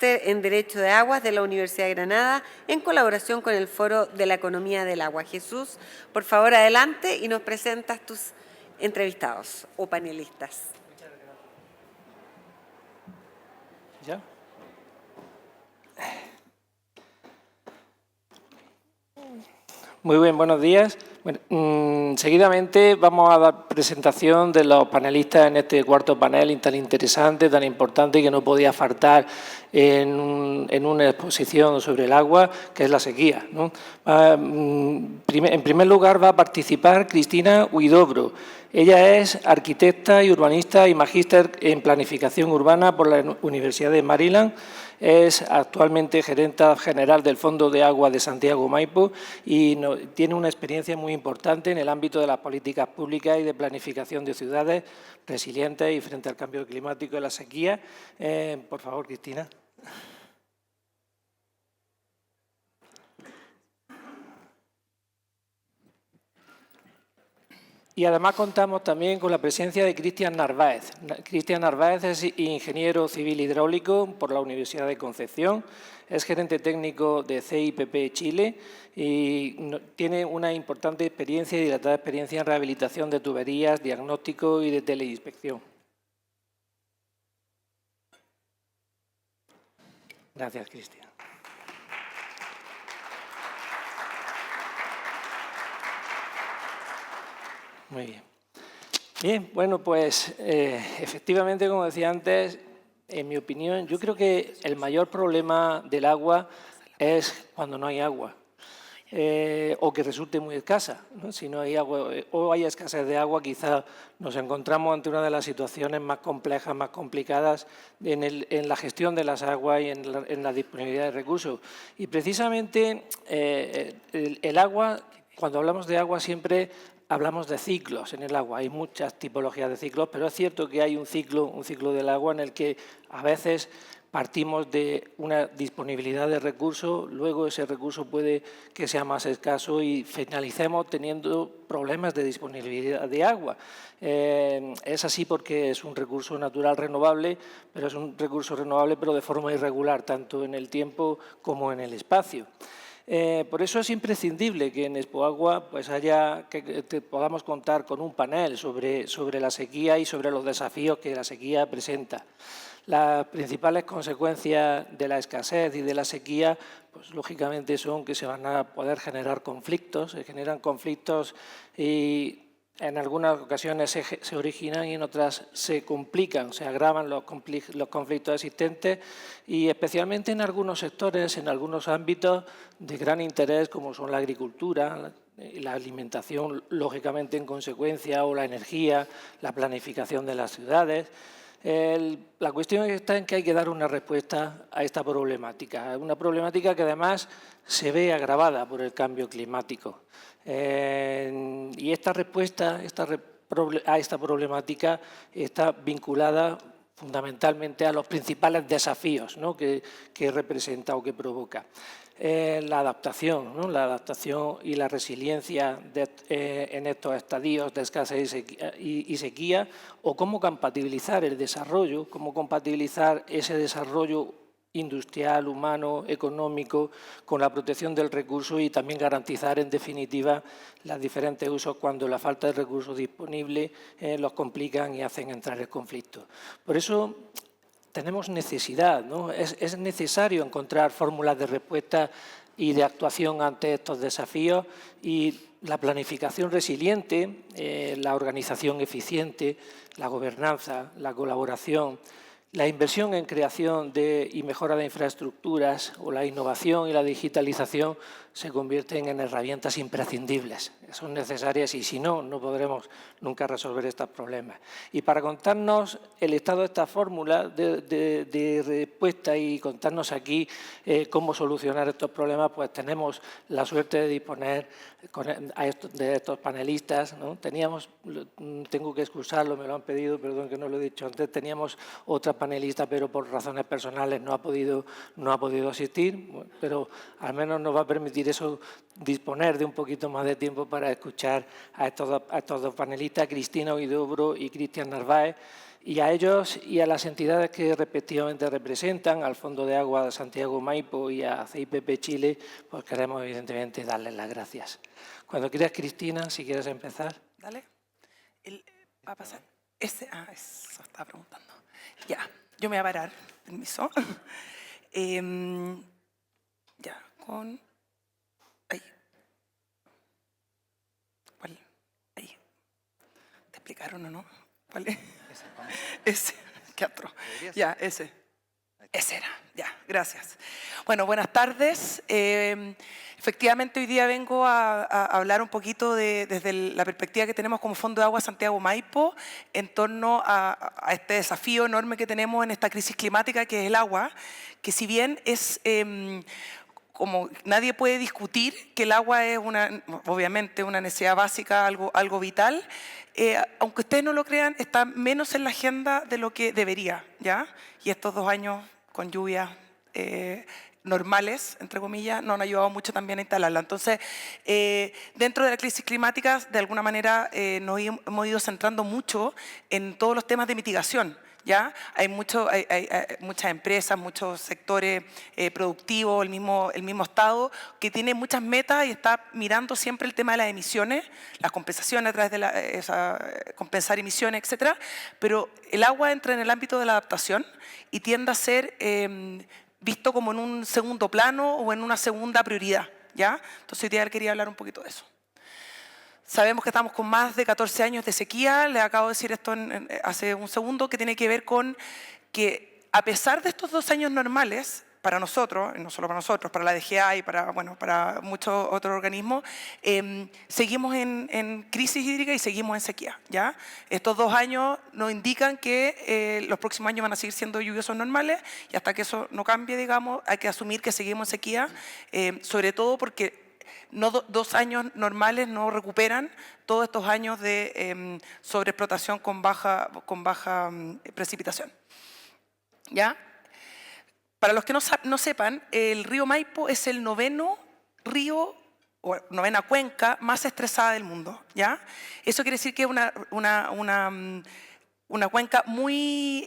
en Derecho de Aguas de la Universidad de Granada en colaboración con el Foro de la Economía del Agua. Jesús, por favor, adelante y nos presentas tus entrevistados o panelistas. ¿Ya? Muy bien, buenos días. Bueno, seguidamente vamos a dar presentación de los panelistas en este cuarto panel tan interesante, tan importante, que no podía faltar en una exposición sobre el agua, que es la sequía, ¿no? En primer lugar va a participar Cristina Huidobro. Ella es arquitecta y urbanista y magíster en planificación urbana por la Universidad de Maryland. Es actualmente gerenta general del Fondo de Agua de Santiago Maipo y tiene una experiencia muy importante en el ámbito de las políticas públicas y de planificación de ciudades resilientes y frente al cambio climático y la sequía. Por favor, Cristina. Y además contamos también con la presencia de Cristian Narváez. Cristian Narváez es ingeniero civil hidráulico por la Universidad de Concepción, es gerente técnico de CIPP Chile y tiene una importante experiencia y dilatada experiencia en rehabilitación de tuberías, diagnóstico y de teleinspección. Gracias, Cristian. Muy bien. Bien, bueno, pues efectivamente, como decía antes, en mi opinión, yo creo que el mayor problema del agua es cuando no hay agua o que resulte muy escasa, ¿no? Si no hay agua o hay escasez de agua, quizá nos encontramos ante una de las situaciones más complejas, más complicadas en la gestión de las aguas y en la disponibilidad de recursos. Y precisamente el agua, cuando hablamos de agua siempre hablamos de ciclos en el agua, hay muchas tipologías de ciclos, pero es cierto que hay un ciclo del agua en el que a veces partimos de una disponibilidad de recursos, luego ese recurso puede que sea más escaso y finalicemos teniendo problemas de disponibilidad de agua. Es así porque es un recurso natural renovable, pero es un recurso renovable pero de forma irregular, tanto en el tiempo como en el espacio. Por eso es imprescindible que en Expoagua pues podamos contar con un panel sobre la sequía y sobre los desafíos que la sequía presenta. Las principales consecuencias de la escasez y de la sequía, pues lógicamente son que se van a poder generar conflictos, se generan conflictos y en algunas ocasiones se originan y en otras se complican, se agravan los conflictos existentes y especialmente en algunos sectores, en algunos ámbitos de gran interés como son la agricultura, la alimentación, lógicamente en consecuencia, o la energía, la planificación de las ciudades. La cuestión está en que hay que dar una respuesta a esta problemática, una problemática que además se ve agravada por el cambio climático. Y esta respuesta a esta problemática está vinculada fundamentalmente a los principales desafíos, ¿no?, que representa o que provoca. La adaptación, ¿no?, la adaptación y la resiliencia en estos estadios de escasez y sequía, o cómo compatibilizar el desarrollo, cómo compatibilizar ese desarrollo industrial, humano, económico, con la protección del recurso y también garantizar, en definitiva, los diferentes usos cuando la falta de recursos disponibles los complican y hacen entrar en conflicto. Por eso tenemos necesidad, ¿no? Es necesario encontrar fórmulas de respuesta y de actuación ante estos desafíos y la planificación resiliente, la organización eficiente, la gobernanza, la colaboración, la inversión en creación y mejora de infraestructuras o la innovación y la digitalización se convierten en herramientas imprescindibles. Son necesarias y si no, no podremos nunca resolver estos problemas. Y para contarnos el estado de esta fórmula de respuesta y contarnos aquí cómo solucionar estos problemas, pues tenemos la suerte de disponer de estos panelistas, ¿no? Tengo que excusarlo, me lo han pedido, perdón que no lo he dicho antes, teníamos otra panelista, pero por razones personales no ha podido asistir, pero al menos nos va a permitir eso, disponer de un poquito más de tiempo para escuchar a estos dos panelistas, Cristina Huidobro y Cristian Narváez. Y a ellos y a las entidades que respectivamente representan, al Fondo de Agua de Santiago Maipo y a CIPP Chile, pues queremos evidentemente darles las gracias. Cuando quieras, Cristina, si quieres empezar. Dale. ¿Va a pasar? Eso estaba preguntando. Ya, yo me voy a parar, permiso. Ya, con... Ahí. ¿Cuál? Ahí. ¿Te explicaron o no? ¿Cuál es? Ese. Qué atro. Ya, ese. Ese era. Ya, gracias. Bueno, buenas tardes. Efectivamente, hoy día vengo a hablar un poquito desde la perspectiva que tenemos como Fondo de Agua Santiago Maipo en torno a este desafío enorme que tenemos en esta crisis climática que es el agua, que si bien es... como nadie puede discutir que el agua es obviamente una necesidad básica, algo vital, aunque ustedes no lo crean, está menos en la agenda de lo que debería, ¿ya? Y estos 2 años con lluvias normales, entre comillas, nos han ayudado mucho también a instalarla. Entonces, dentro de la crisis climática, de alguna manera nos hemos ido centrando mucho en todos los temas de mitigación. ¿Ya? Hay muchas empresas, muchos sectores productivos, el mismo Estado, que tiene muchas metas y está mirando siempre el tema de las emisiones, las compensaciones a través de compensar emisiones, etcétera. Pero el agua entra en el ámbito de la adaptación y tiende a ser visto como en un segundo plano o en una segunda prioridad. ¿Ya? Entonces hoy día quería hablar un poquito de eso. Sabemos que estamos con más de 14 años de sequía, les acabo de decir esto hace un segundo, que tiene que ver con que a pesar de estos 2 años normales, para nosotros, no solo para nosotros, para la DGA y para muchos otros organismos, seguimos en crisis hídrica y seguimos en sequía. ¿Ya? Estos 2 años nos indican que los próximos años van a seguir siendo lluviosos normales y hasta que eso no cambie, digamos, hay que asumir que seguimos en sequía, sobre todo porque 2 años normales no recuperan todos estos años de sobreexplotación con baja precipitación. ¿Ya? Para los que no sepan, el río Maipo es el 9º río o 9ª cuenca más estresada del mundo. ¿Ya? Eso quiere decir que es una cuenca muy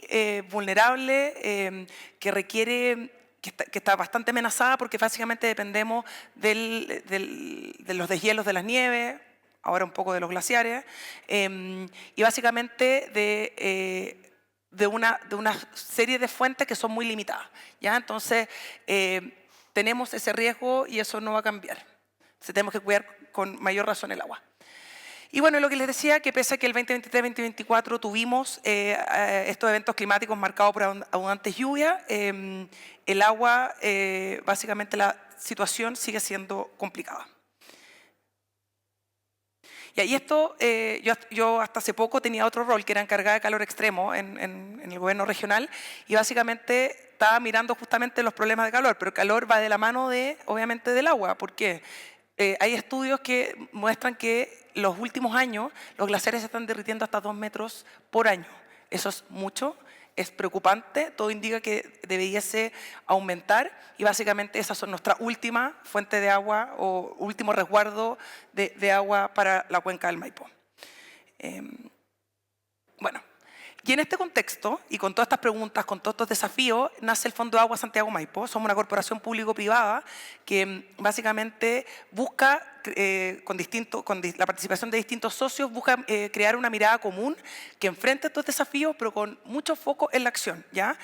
vulnerable, que requiere... Que está bastante amenazada porque básicamente dependemos de los deshielos de las nieves, ahora un poco de los glaciares, y básicamente de una serie de fuentes que son muy limitadas. ¿Ya? Entonces, tenemos ese riesgo y eso no va a cambiar. Entonces, tenemos que cuidar con mayor razón el agua. Y bueno, lo que les decía, que pese a que el 2023-2024 tuvimos estos eventos climáticos marcados por abundantes lluvias, el agua, básicamente la situación sigue siendo complicada. Y ahí esto, yo hasta hace poco tenía otro rol, que era encargada de calor extremo en el gobierno regional, y básicamente estaba mirando justamente los problemas de calor, pero el calor va de la mano obviamente del agua. ¿Por qué? Hay estudios que muestran que los últimos años los glaciares se están derritiendo hasta 2 metros por año. Eso es mucho, es preocupante, todo indica que debiese aumentar y básicamente esas son nuestra última fuente de agua o último resguardo de agua para la cuenca del Maipo. Bueno. Y en este contexto, y con todas estas preguntas, con todos estos desafíos, nace el Fondo de Agua Santiago Maipo. Somos una corporación público-privada que básicamente busca, con la participación de distintos socios, busca crear una mirada común que enfrente estos desafíos, pero con mucho foco en la acción. ¿Ya?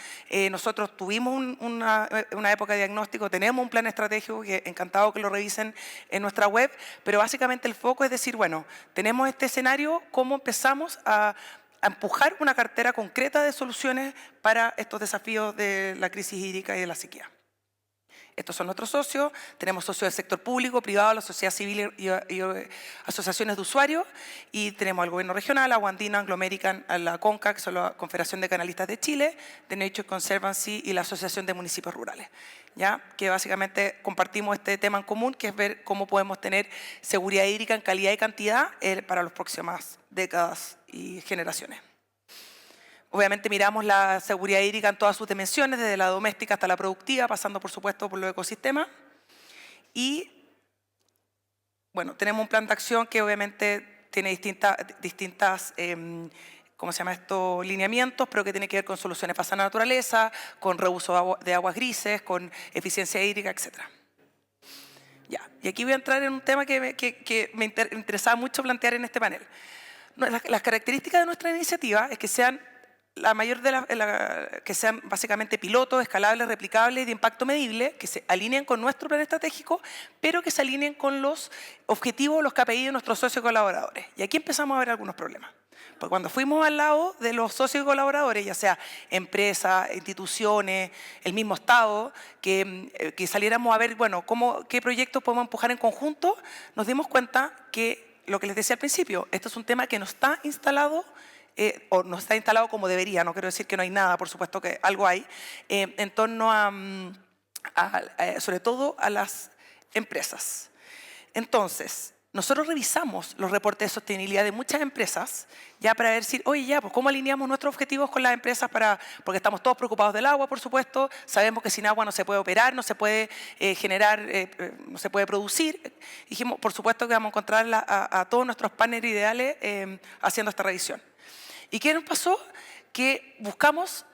Nosotros tuvimos una época de diagnóstico, tenemos un plan estratégico, que encantado que lo revisen en nuestra web, pero básicamente el foco es decir, bueno, tenemos este escenario, ¿cómo empezamos a empujar una cartera concreta de soluciones para estos desafíos de la crisis hídrica y de la sequía? Estos son nuestros socios, tenemos socios del sector público, privado, la sociedad civil y asociaciones de usuarios, y tenemos al gobierno regional, Agua Andina, Anglo American, a la CONCA, que son la Confederación de Canalistas de Chile, The Nature Conservancy y la Asociación de Municipios Rurales, ¿ya? Que básicamente compartimos este tema en común, que es ver cómo podemos tener seguridad hídrica en calidad y cantidad para las próximas décadas y generaciones. Obviamente miramos la seguridad hídrica en todas sus dimensiones, desde la doméstica hasta la productiva, pasando por supuesto por los ecosistemas. Y bueno, tenemos un plan de acción que obviamente tiene distintas ¿cómo se llama esto? Lineamientos, pero que tiene que ver con soluciones basadas en la naturaleza, con reuso de aguas grises, con eficiencia hídrica, etc. Ya, y aquí voy a entrar en un tema que me interesaba mucho plantear en este panel. Las características de nuestra iniciativa es que sean que sean básicamente pilotos, escalables, replicables y de impacto medible, que se alineen con nuestro plan estratégico, pero que se alineen con los objetivos, los KPI de nuestros socios colaboradores. Y aquí empezamos a ver algunos problemas. Porque cuando fuimos al lado de los socios colaboradores, ya sea empresas, instituciones, el mismo Estado, que saliéramos a ver, bueno, qué proyectos podemos empujar en conjunto, nos dimos cuenta que, lo que les decía al principio, esto es un tema que no está instalado o no está instalado como debería, no quiero decir que no hay nada, por supuesto que algo hay, en torno sobre todo a las empresas. Entonces, nosotros revisamos los reportes de sostenibilidad de muchas empresas ya para decir, oye, ya, pues ¿cómo alineamos nuestros objetivos con las empresas? Porque estamos todos preocupados del agua, por supuesto, sabemos que sin agua no se puede operar, no se puede generar, no se puede producir. Dijimos, por supuesto que vamos a encontrar a todos nuestros partners ideales haciendo esta revisión. ¿Y qué nos pasó? Que buscamos,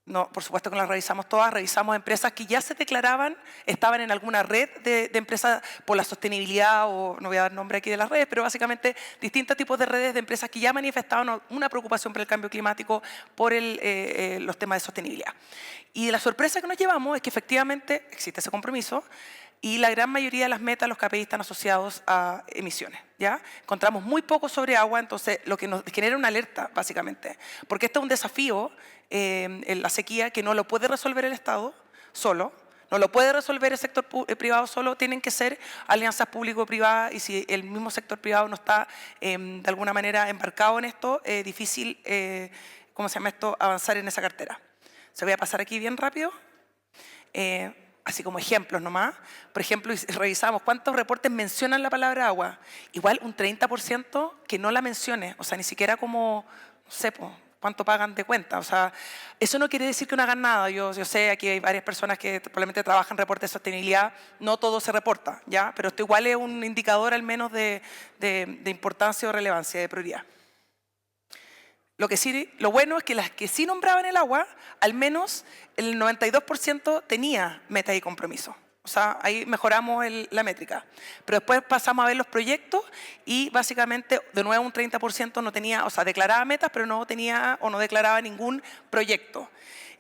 no, por supuesto que las revisamos todas, revisamos empresas que ya se declaraban, estaban en alguna red de empresas por la sostenibilidad, o no voy a dar nombre aquí de las redes, pero básicamente distintos tipos de redes de empresas que ya manifestaban una preocupación por el cambio climático, por los temas de sostenibilidad. Y la sorpresa que nos llevamos es que efectivamente existe ese compromiso, y la gran mayoría de las metas, los KPI, están asociados a emisiones, ¿ya? Encontramos muy poco sobre agua, entonces lo que nos genera una alerta, básicamente. Porque este es un desafío, en la sequía, que no lo puede resolver el Estado solo, no lo puede resolver el sector privado solo, tienen que ser alianzas público-privadas, y si el mismo sector privado no está de alguna manera embarcado en esto, es difícil, ¿cómo se llama esto?, avanzar en esa cartera. Se voy a pasar aquí bien rápido. Así como ejemplos nomás. Por ejemplo, revisamos cuántos reportes mencionan la palabra agua. Igual un 30% que no la mencione, o sea, ni siquiera como, no sé, cuánto pagan de cuenta. O sea, eso no quiere decir que no hagan nada. Yo sé, aquí hay varias personas que probablemente trabajan en reportes de sostenibilidad, no todo se reporta, ¿ya? Pero esto igual es un indicador al menos de importancia o relevancia, de prioridad. Lo bueno es que las que sí nombraban el agua, al menos el 92% tenía meta y compromiso. O sea, ahí mejoramos la métrica. Pero después pasamos a ver los proyectos y básicamente, de nuevo, un 30% no tenía, o sea, declaraba metas, pero no tenía o no declaraba ningún proyecto.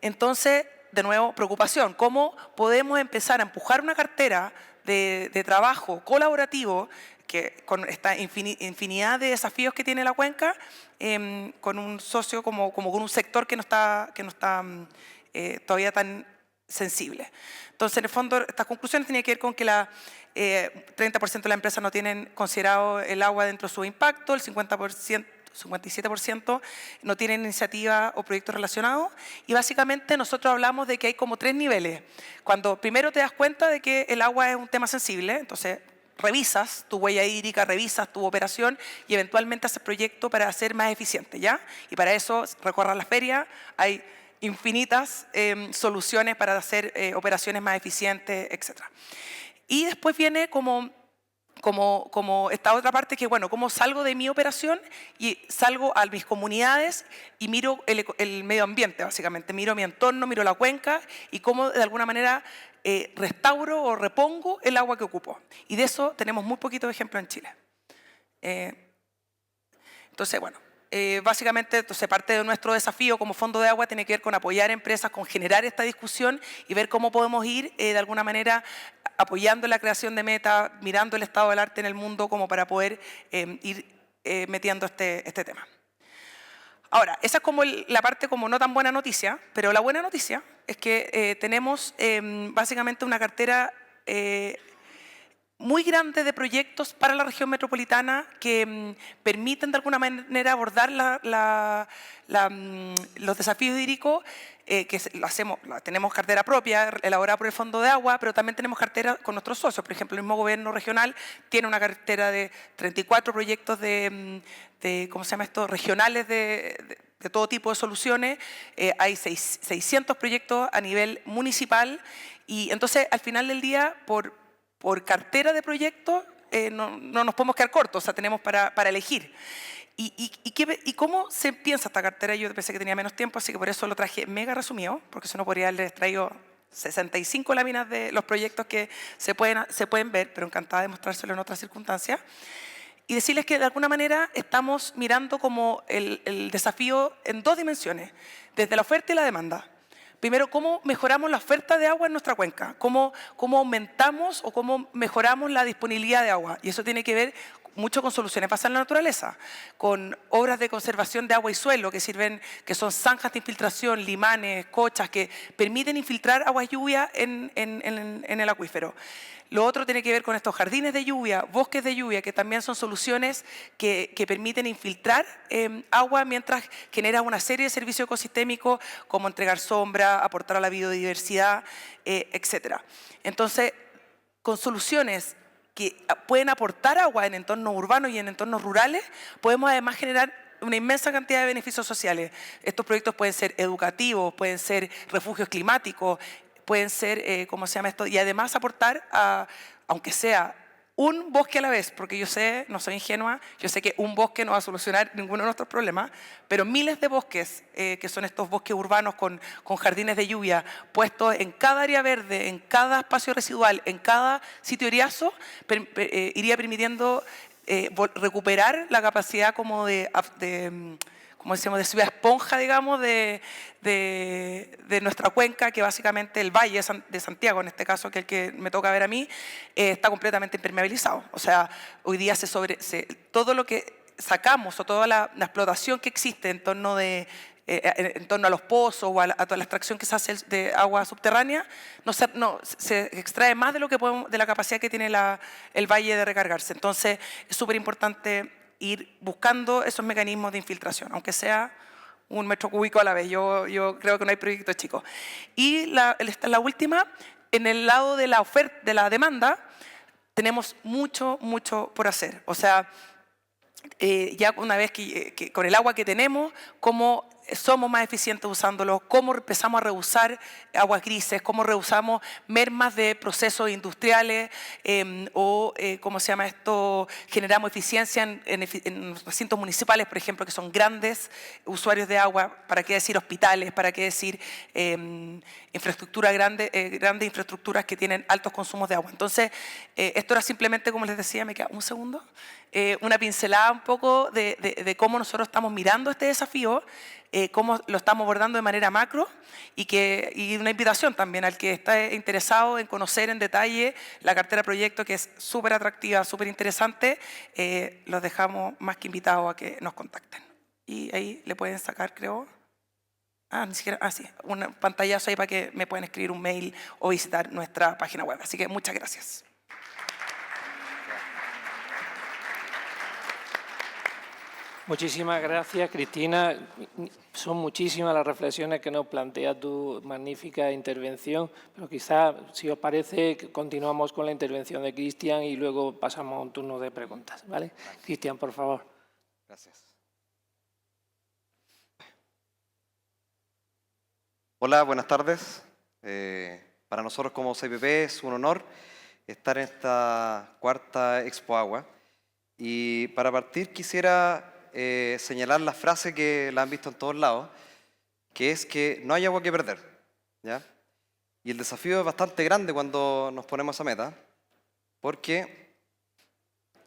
Entonces, de nuevo, preocupación. ¿Cómo podemos empezar a empujar una cartera de trabajo colaborativo que con esta infinidad de desafíos que tiene la cuenca, con un socio como con un sector que no está todavía tan sensible? Entonces, en el fondo, estas conclusiones tenían que ver con que 30% de las empresas no tienen considerado el agua dentro de su impacto, el 57% no tienen iniciativa o proyectos relacionados, y básicamente nosotros hablamos de que hay como 3 niveles. Cuando primero te das cuenta de que el agua es un tema sensible, entonces revisas tu huella hídrica, revisas tu operación y eventualmente haces proyecto para ser más eficiente, ¿ya? Y para eso recorras las ferias, hay infinitas soluciones para hacer operaciones más eficientes, etc. Y después viene como esta otra parte que, bueno, cómo salgo de mi operación y salgo a mis comunidades y miro el medio ambiente, básicamente. Miro mi entorno, miro la cuenca y cómo de alguna manera restauro o repongo el agua que ocupo. Y de eso tenemos muy poquitos ejemplos en Chile. Entonces, bueno, básicamente parte de nuestro desafío como Fondo de Agua tiene que ver con apoyar empresas, con generar esta discusión y ver cómo podemos ir de alguna manera apoyando la creación de metas, mirando el estado del arte en el mundo como para poder ir metiendo este tema. Ahora, esa es como la parte como no tan buena noticia, pero la buena noticia es que tenemos básicamente una cartera muy grande de proyectos para la región metropolitana que permiten de alguna manera abordar los desafíos hídricos, que tenemos cartera propia elaborada por el Fondo de Agua, pero también tenemos cartera con nuestros socios. Por ejemplo, el mismo gobierno regional tiene una cartera de 34 proyectos ¿cómo se llama esto?, regionales de todo tipo de soluciones. Hay 600 proyectos a nivel municipal y entonces al final del día, por cartera de proyectos, no nos podemos quedar cortos, o sea, tenemos para elegir. ¿Y cómo se piensa esta cartera? Yo pensé que tenía menos tiempo, así que por eso lo traje mega resumido, porque si no podría haberles traído 65 láminas de los proyectos que se pueden ver, pero encantada de mostrárselo en otras circunstancias. Y decirles que de alguna manera estamos mirando como el desafío en dos dimensiones, desde la oferta y la demanda. Primero, cómo mejoramos la oferta de agua en nuestra cuenca, cómo aumentamos o cómo mejoramos la disponibilidad de agua. Y eso tiene que ver mucho con soluciones basadas en la naturaleza, con obras de conservación de agua y suelo que son zanjas de infiltración, limanes, cochas, que permiten infiltrar agua y lluvia en el acuífero. Lo otro tiene que ver con estos jardines de lluvia, bosques de lluvia, que también son soluciones que permiten infiltrar agua mientras genera una serie de servicios ecosistémicos como entregar sombra, aportar a la biodiversidad, etc. Entonces, con soluciones que pueden aportar agua en entornos urbanos y en entornos rurales, podemos además generar una inmensa cantidad de beneficios sociales. Estos proyectos pueden ser educativos, pueden ser refugios climáticos, pueden ser, ¿cómo se llama esto? Y además aportar, aunque sea un bosque a la vez, porque yo sé, no soy ingenua, yo sé que un bosque no va a solucionar ninguno de nuestros problemas, pero miles de bosques, que son estos bosques urbanos con jardines de lluvia, puestos en cada área verde, en cada espacio residual, en cada sitio eriazo, iría permitiendo recuperar la capacidad como como decimos, de ciudad esponja, digamos, de nuestra cuenca, que básicamente el Valle de Santiago, en este caso, que es el que me toca ver a mí, está completamente impermeabilizado. O sea, hoy día todo lo que sacamos o toda la explotación que existe en torno a los pozos o a toda la extracción que se hace de agua subterránea, se extrae más de de la capacidad que tiene el valle de recargarse. Entonces, es súper importante ir buscando esos mecanismos de infiltración, aunque sea un metro cúbico a la vez. Yo creo que no hay proyectos chicos. Y la última, en el lado de la oferta, de la demanda, tenemos mucho por hacer. O sea, ya una vez que con el agua que tenemos, cómo somos más eficientes usándolo, cómo empezamos a reusar aguas grises, cómo reusamos mermas de procesos industriales ¿cómo se llama esto? Generamos eficiencia en recintos municipales, por ejemplo, que son grandes usuarios de agua, para qué decir hospitales, para qué decir infraestructura grandes infraestructuras que tienen altos consumos de agua. Entonces, esto era simplemente, como les decía, me queda un segundo, una pincelada un poco de cómo nosotros estamos mirando este desafío, cómo lo estamos abordando de manera macro y una invitación también al que está interesado en conocer en detalle la cartera de proyectos, que es súper atractiva, súper interesante. Los dejamos más que invitados a que nos contacten. Y ahí le pueden sacar, creo, ni siquiera, sí, un pantallazo ahí para que me puedan escribir un mail o visitar nuestra página web. Así que muchas gracias. Muchísimas gracias, Cristina. Son muchísimas las reflexiones que nos plantea tu magnífica intervención, pero quizá, si os parece, continuamos con la intervención de Cristian y luego pasamos a un turno de preguntas, ¿vale? Cristian, por favor. Gracias. Hola, buenas tardes. Para nosotros como CIPP es un honor estar en esta cuarta Expo Agua. Y para partir quisiera señalar la frase que la han visto en todos lados, que es que no hay agua que perder, ¿ya? Y el desafío es bastante grande cuando nos ponemos esa meta, porque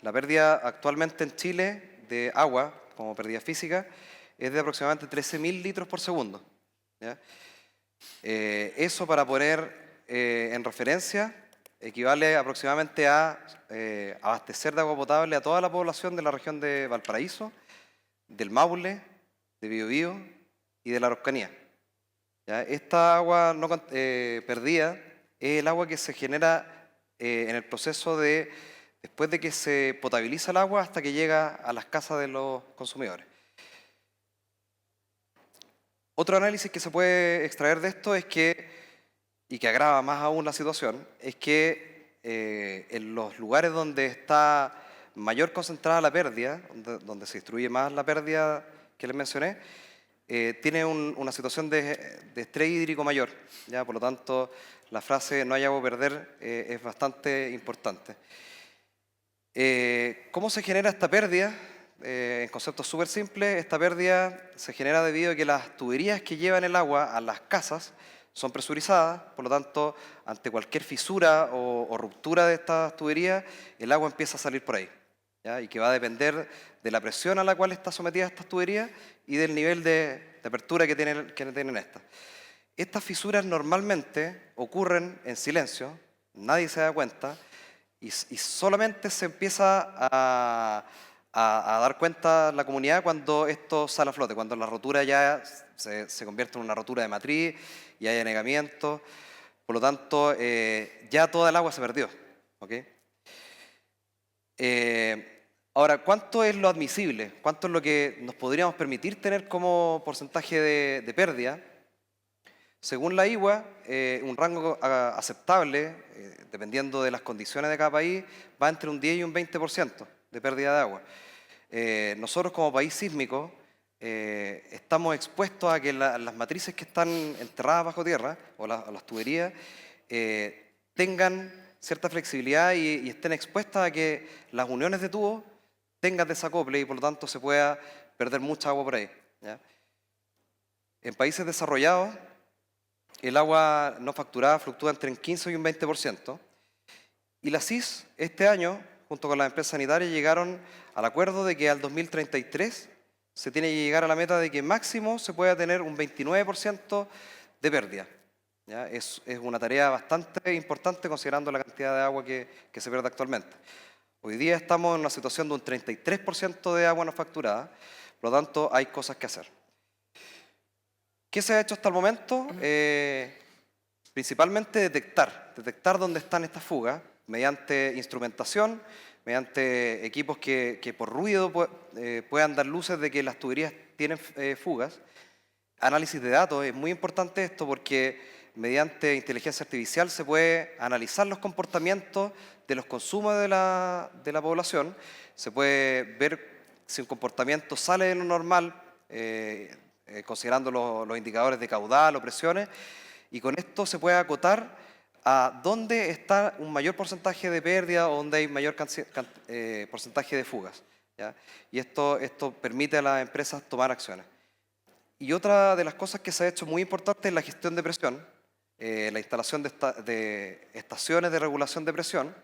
la pérdida actualmente en Chile de agua, como pérdida física, es de aproximadamente 13.000 litros por segundo, ¿ya? Eso, para poner en referencia, equivale aproximadamente a abastecer de agua potable a toda la población de la región de Valparaíso, del Maule, de Biobío y de la Araucanía. ¿Ya? Esta agua perdida es el agua que se genera en el proceso después de que se potabiliza el agua hasta que llega a las casas de los consumidores. Otro análisis que se puede extraer de esto es y que agrava más aún la situación, es que en los lugares donde está mayor concentrada la pérdida, donde se distribuye más la pérdida que les mencioné, tiene una situación de estrés hídrico mayor, ¿ya? Por lo tanto, la frase "no hay agua a perder" es bastante importante. ¿Cómo se genera esta pérdida en conceptos súper simples, esta pérdida se genera debido a que las tuberías que llevan el agua a las casas son presurizadas, por lo tanto, ante cualquier fisura o ruptura de estas tuberías, el agua empieza a salir por ahí, ¿ya? Y que va a depender de la presión a la cual está sometida estas tuberías y del nivel de apertura que tienen estas. Estas fisuras normalmente ocurren en silencio, nadie se da cuenta y solamente se empieza a dar cuenta la comunidad cuando esto sale a flote, cuando la rotura ya se convierte en una rotura de matriz y hay anegamiento. Por lo tanto, ya toda el agua se perdió. ¿Okay? Ahora, ¿cuánto es lo admisible? ¿Cuánto es lo que nos podríamos permitir tener como porcentaje de pérdida? Según la IWA, un rango aceptable, dependiendo de las condiciones de cada país, va entre un 10 y un 20% de pérdida de agua. Nosotros como país sísmico estamos expuestos a que las matrices que están enterradas bajo tierra, o las tuberías, tengan cierta flexibilidad y estén expuestas a que las uniones de tubos tengan desacople y por lo tanto se pueda perder mucha agua por ahí, ¿ya? En países desarrollados, el agua no facturada fluctúa entre un 15 y un 20%. Y la CIS este año, junto con las empresas sanitarias, llegaron al acuerdo de que al 2033 se tiene que llegar a la meta de que máximo se pueda tener un 29% de pérdida, ¿ya? Es una tarea bastante importante considerando la cantidad de agua que se pierde actualmente. Hoy día estamos en una situación de un 33% de agua no facturada, por lo tanto hay cosas que hacer. ¿Qué se ha hecho hasta el momento? Principalmente detectar dónde están estas fugas mediante instrumentación, mediante equipos que por ruido puedan dar luces de que las tuberías tienen fugas. Análisis de datos, es muy importante esto porque mediante inteligencia artificial se puede analizar los comportamientos de los consumos de la población, se puede ver si un comportamiento sale de lo normal, considerando los indicadores de caudal o presiones, y con esto se puede acotar a dónde está un mayor porcentaje de pérdida o dónde hay mayor porcentaje de fugas, ¿ya? Y esto permite a las empresas tomar acciones. Y otra de las cosas que se ha hecho muy importante es la gestión de presión, la instalación de estaciones de regulación de presión,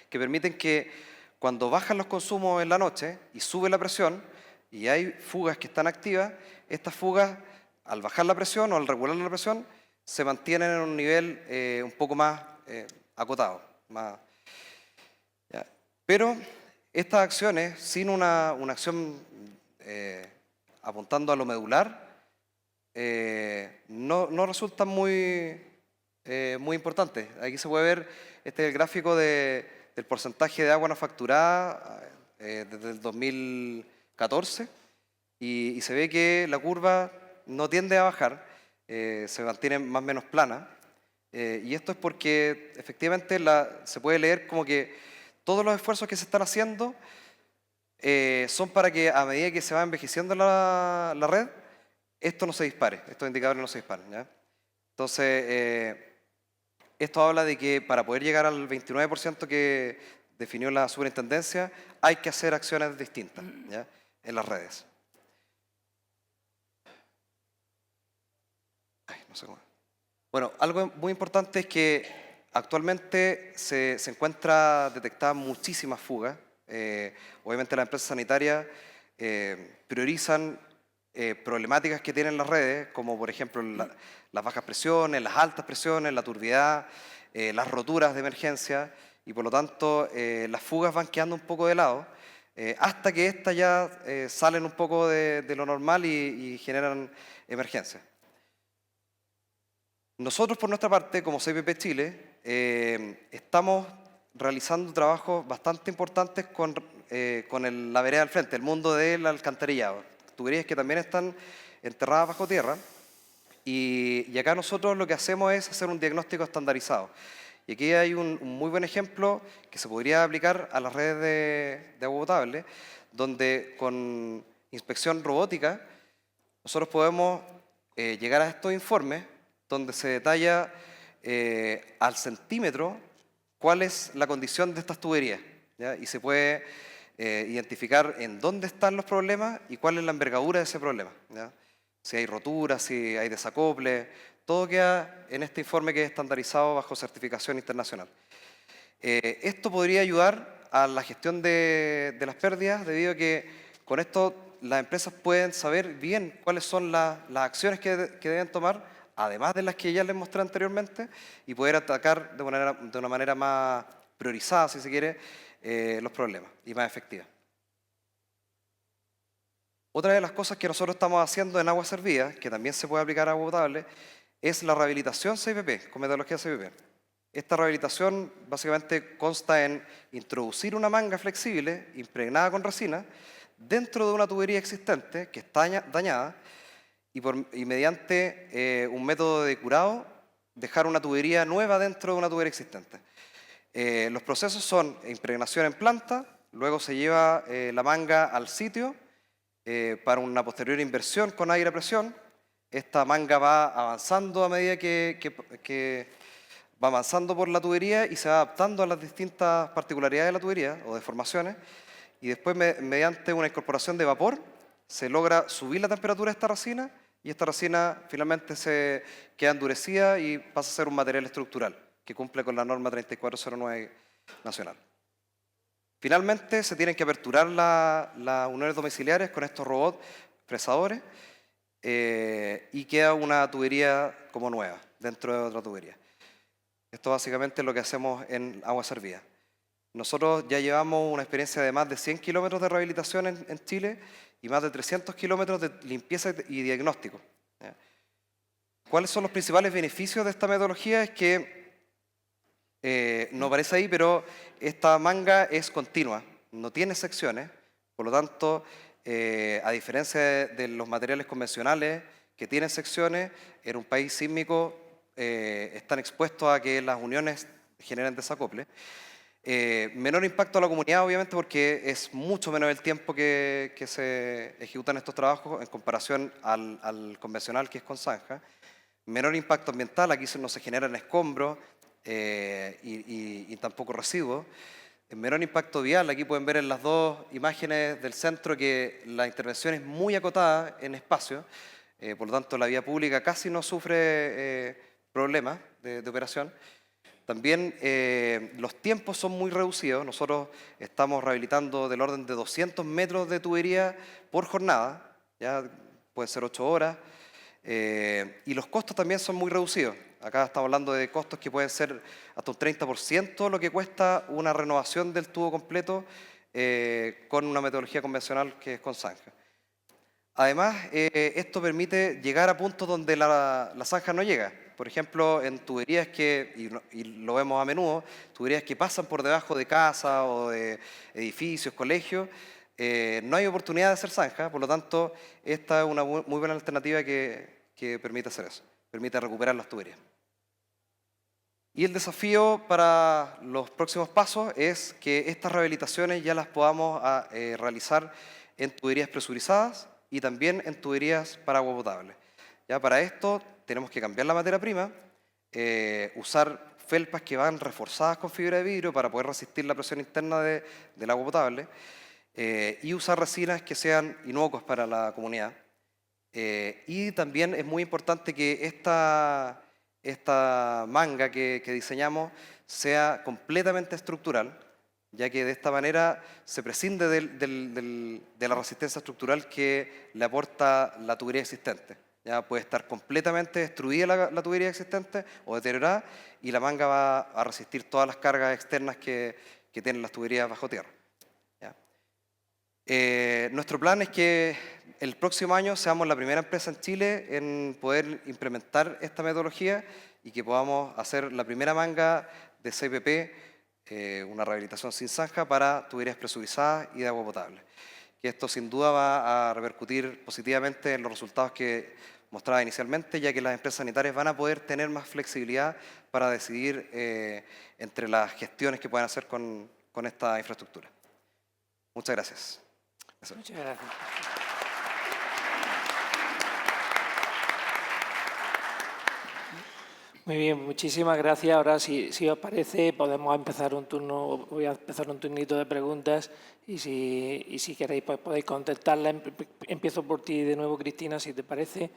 que permiten que cuando bajan los consumos en la noche y sube la presión, y hay fugas que están activas, estas fugas, al bajar la presión o al regular la presión, se mantienen en un nivel un poco más acotado. ¿Ya? Pero estas acciones, sin una acción apuntando a lo medular, no resultan muy importantes. Aquí se puede ver, este es el gráfico del porcentaje de agua no facturada desde el 2014 y se ve que la curva no tiende a bajar, se mantiene más o menos plana, y esto es porque efectivamente se puede leer como que todos los esfuerzos que se están haciendo son para que a medida que se va envejeciendo la red, esto no se dispare, estos indicadores no se disparen, ¿ya? Entonces, esto habla de que para poder llegar al 29% que definió la superintendencia, hay que hacer acciones distintas, ¿ya? En las redes. No sé cómo. Bueno, algo muy importante es que actualmente se encuentra detectada muchísimas fugas. Obviamente las empresas sanitarias priorizan problemáticas que tienen las redes, como por ejemplo las bajas presiones, las altas presiones, la turbiedad, las roturas de emergencia, y por lo tanto las fugas van quedando un poco de lado, hasta que estas ya salen un poco de lo normal y generan emergencias. Nosotros, por nuestra parte, como CPP Chile, estamos realizando trabajos bastante importantes con la vereda al frente, el mundo del alcantarillado. Tuberías que también están enterradas bajo tierra. Y acá nosotros lo que hacemos es hacer un diagnóstico estandarizado. Y aquí hay un muy buen ejemplo que se podría aplicar a las redes de agua potable, donde con inspección robótica nosotros podemos llegar a estos informes donde se detalla al centímetro cuál es la condición de estas tuberías, ¿ya? Y se puede identificar en dónde están los problemas y cuál es la envergadura de ese problema, ¿ya? Si hay roturas, si hay desacople, todo queda en este informe que es estandarizado bajo certificación internacional. Esto podría ayudar a la gestión de las pérdidas, debido a que con esto las empresas pueden saber bien cuáles son las acciones que deben tomar, además de las que ya les mostré anteriormente, y poder atacar de una manera más priorizada, si se quiere, los problemas y más efectiva. Otra de las cosas que nosotros estamos haciendo en aguas servidas, que también se puede aplicar a agua potable, es la rehabilitación CIPP, con metodología CIPP. Esta rehabilitación básicamente consta en introducir una manga flexible impregnada con resina dentro de una tubería existente que está dañada y mediante un método de curado dejar una tubería nueva dentro de una tubería existente. Los procesos son impregnación en planta, luego se lleva la manga al sitio para una posterior inversión con aire a presión. Esta manga va avanzando a medida que va avanzando por la tubería y se va adaptando a las distintas particularidades de la tubería o deformaciones, y después mediante una incorporación de vapor se logra subir la temperatura de esta resina y esta resina finalmente se queda endurecida y pasa a ser un material estructural que cumple con la norma 3409 nacional. Finalmente se tienen que aperturar las uniones domiciliarias con estos robots fresadores y queda una tubería como nueva dentro de otra tubería. Esto básicamente es lo que hacemos en Agua Servida. Nosotros ya llevamos una experiencia de más de 100 kilómetros de rehabilitación en Chile y más de 300 kilómetros de limpieza y diagnóstico. ¿Cuáles son los principales beneficios de esta metodología? Es que, no aparece ahí, pero esta manga es continua, no tiene secciones, por lo tanto, a diferencia de los materiales convencionales que tienen secciones, en un país sísmico están expuestos a que las uniones generen desacople. Menor impacto a la comunidad, obviamente, porque es mucho menor el tiempo que se ejecutan estos trabajos en comparación al convencional, que es con zanja. Menor impacto ambiental, aquí no se generan escombros y tampoco residuos. Menor impacto vial, aquí pueden ver en las dos imágenes del centro que la intervención es muy acotada en espacio, por lo tanto la vía pública casi no sufre problemas de operación. También los tiempos son muy reducidos. Nosotros estamos rehabilitando del orden de 200 metros de tubería por jornada, ya puede ser 8 horas, y los costos también son muy reducidos. Acá estamos hablando de costos que pueden ser hasta un 30% lo que cuesta una renovación del tubo completo con una metodología convencional que es con zanja. Además, esto permite llegar a puntos donde la zanja no llega. Por ejemplo, en tuberías y lo vemos a menudo, tuberías que pasan por debajo de casas o de edificios, colegios, no hay oportunidad de hacer zanja, por lo tanto, esta es una muy buena alternativa que permite hacer eso, permite recuperar las tuberías. Y el desafío para los próximos pasos es que estas rehabilitaciones ya las podamos realizar en tuberías presurizadas y también en tuberías para agua potable. Ya para esto tenemos que cambiar la materia prima, usar felpas que van reforzadas con fibra de vidrio para poder resistir la presión interna del agua potable y usar resinas que sean inocuas para la comunidad. Y también es muy importante que esta manga que diseñamos sea completamente estructural, ya que de esta manera se prescinde de la resistencia estructural que le aporta la tubería existente. Ya puede estar completamente destruida la tubería existente o deteriorada y la manga va a resistir todas las cargas externas que tienen las tuberías bajo tierra. ¿Ya? Nuestro plan es que el próximo año seamos la primera empresa en Chile en poder implementar esta metodología y que podamos hacer la primera manga de CIPP, una rehabilitación sin zanja para tuberías presurizadas y de agua potable. Que esto sin duda va a repercutir positivamente en los resultados que mostraba inicialmente, ya que las empresas sanitarias van a poder tener más flexibilidad para decidir entre las gestiones que pueden hacer con esta infraestructura. Muchas gracias. Eso. Muchas gracias. Muy bien, muchísimas gracias. Ahora, si os parece, podemos empezar un turno, voy a empezar un turnito de preguntas y si queréis pues podéis contestarlas. Empiezo por ti de nuevo, Cristina, si te parece.